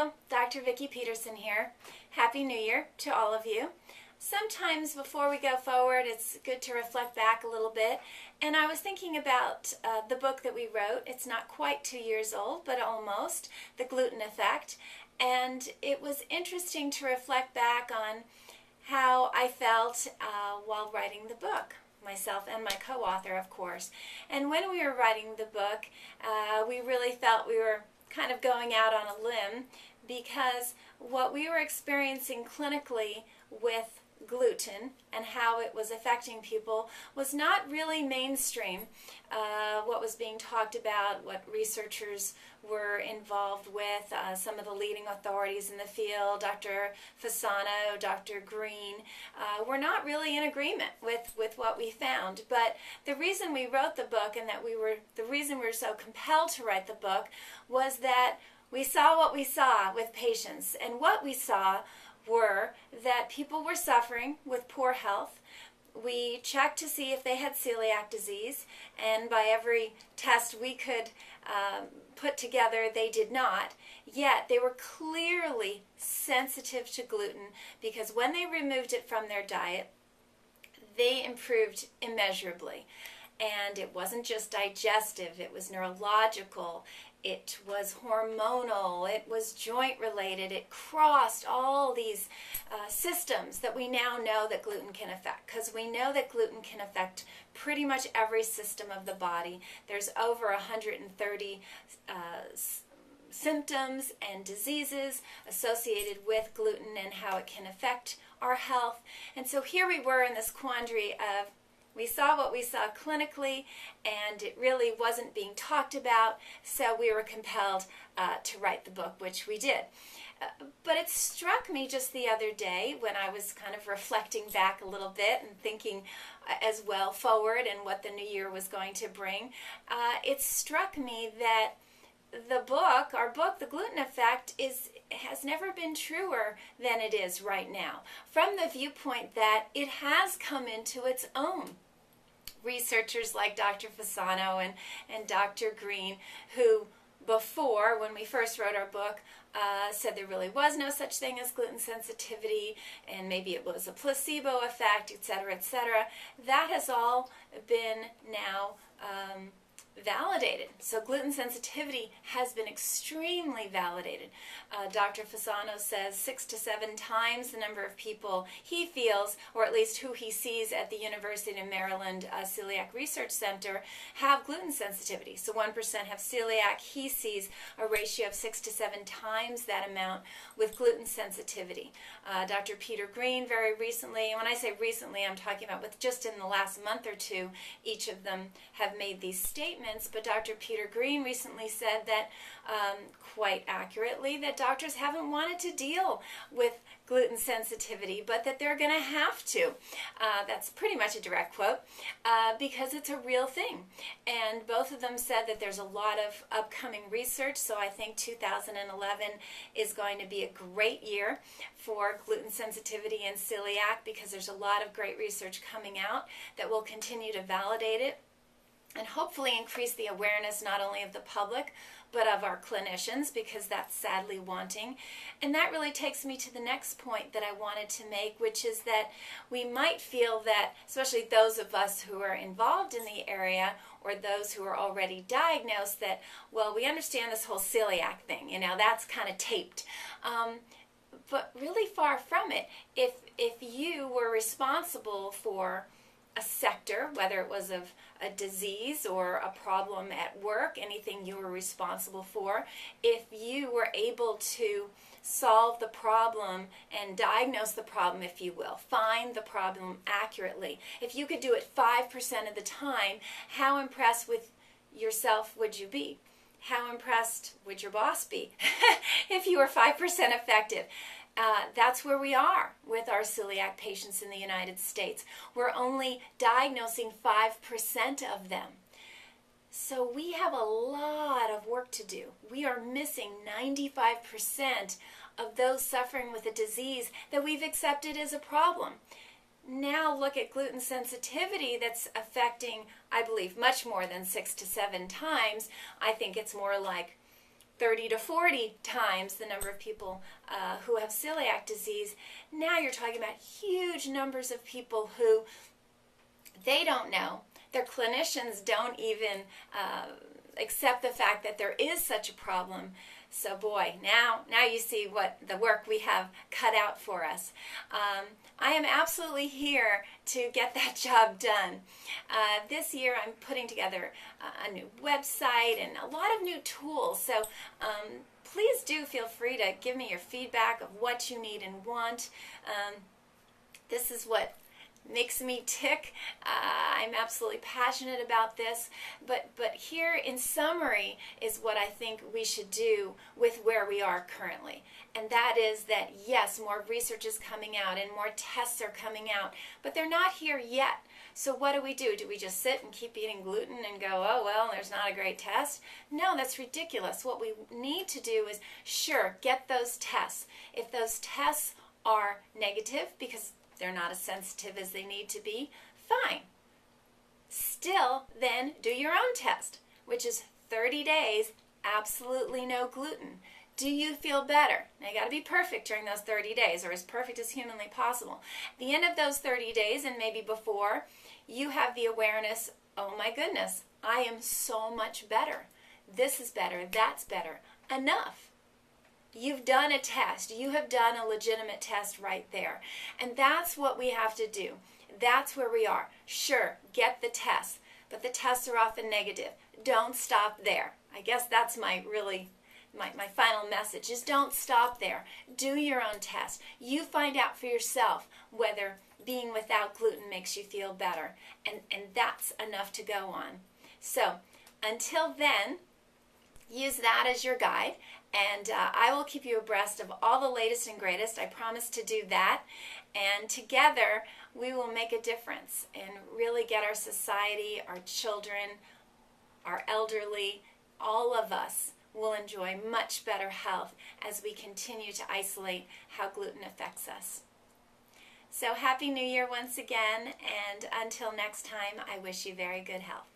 Hello, Dr. Vikki Petersen here. Happy New Year to all of you. Sometimes before we go forward, it's good to reflect back a little bit. And I was thinking about the book that we wrote. It's not quite 2 years old, but almost, The Gluten Effect. And it was interesting to reflect back on how I felt while writing the book. Myself and my co-author, of course. And when we were writing the book, we really felt we were kind of going out on a limb because what we were experiencing clinically with gluten and how it was affecting people was not really mainstream. What was being talked about, what researchers were involved with, some of the leading authorities in the field, Dr. Fasano, Dr. Green, were not really in agreement with what we found. But the reason we wrote the book and that the reason we were so compelled to write the book was that we saw what we saw with patients. And what we saw were that people were suffering with poor health. We checked to see if they had celiac disease, and by every test we could put together, they did not. Yet they were clearly sensitive to gluten because when they removed it from their diet, they improved immeasurably. And it wasn't just digestive, it was neurological, it was hormonal, it was joint related, it crossed all these systems that we now know that gluten can affect, because we know that gluten can affect pretty much every system of the body. There's over 130 symptoms and diseases associated with gluten and how it can affect our health. And so here we were in this quandary of we saw what we saw clinically, and it really wasn't being talked about, so we were compelled to write the book, which we did. But it struck me just the other day when I was kind of reflecting back a little bit and thinking as well forward and what the new year was going to bring. It struck me that our book, The Gluten Effect, has never been truer than it is right now, from the viewpoint that it has come into its own. Researchers like Dr. Fasano and Dr. Green, who before, when we first wrote our book, said there really was no such thing as gluten sensitivity, and maybe it was a placebo effect, etc., etc. That has all been now validated. So gluten sensitivity has been extremely validated. Dr. Fasano says 6 to 7 times the number of people he feels, or at least who he sees at the University of Maryland Celiac Research Center, have gluten sensitivity. So 1% have celiac. He sees a ratio of 6 to 7 times that amount with gluten sensitivity. Dr. Peter Green very recently, and when I say recently, I'm talking about with just in the last month or two, each of them have made these statements. But Dr. Peter Green recently said that, quite accurately, that doctors haven't wanted to deal with gluten sensitivity, but that they're going to have to. That's pretty much a direct quote, because it's a real thing. And both of them said that there's a lot of upcoming research, so I think 2011 is going to be a great year for gluten sensitivity and celiac, because there's a lot of great research coming out that will continue to validate it and hopefully increase the awareness not only of the public, but of our clinicians, because that's sadly wanting. And that really takes me to the next point that I wanted to make, which is that we might feel that, especially those of us who are involved in the area or those who are already diagnosed, that, well, we understand this whole celiac thing, that's kind of taped. But really far from it. If you were responsible for a sector, whether it was of a disease or a problem at work, anything you were responsible for, if you were able to solve the problem and diagnose the problem, if you will, find the problem accurately, if you could do it 5% of the time, how impressed with yourself would you be? How impressed would your boss be if you were 5% effective? That's where we are with our celiac patients in the United States. We're only diagnosing 5% of them. So we have a lot of work to do. We are missing 95% of those suffering with a disease that we've accepted as a problem. Now look at gluten sensitivity that's affecting, I believe, much more than 6 to 7 times. I think it's more like 30 to 40 times the number of people who have celiac disease. Now you're talking about huge numbers of people who they don't know. Their clinicians don't even accept the fact that there is such a problem. So boy, now you see what the work we have cut out for us. I am absolutely here to get that job done. This year I'm putting together a new website and a lot of new tools. So please do feel free to give me your feedback of what you need and want. This is what makes me tick. I'm absolutely passionate about this, but here in summary is what I think we should do with where we are currently. And that is that yes, more research is coming out and more tests are coming out, but they're not here yet. So what do? Do we just sit and keep eating gluten and go, oh well, there's not a great test? No, that's ridiculous. What we need to do is, sure, get those tests. If those tests are negative because they're not as sensitive as they need to be, fine. Still, then do your own test, which is 30 days, absolutely no gluten. Do you feel better? Now you got to be perfect during those 30 days, or as perfect as humanly possible. At the end of those 30 days, and maybe before, you have the awareness, oh my goodness, I am so much better. This is better, that's better. Enough. You've done a test. You have done a legitimate test right there. And that's what we have to do. That's where we are. Sure, get the tests, but the tests are often negative. Don't stop there. I guess that's my final message is don't stop there. Do your own test. You find out for yourself whether being without gluten makes you feel better. And that's enough to go on. So until then, use that as your guide. And I will keep you abreast of all the latest and greatest. I promise to do that. And together, we will make a difference and really get our society, our children, our elderly, all of us will enjoy much better health as we continue to isolate how gluten affects us. So Happy New Year once again, and until next time, I wish you very good health.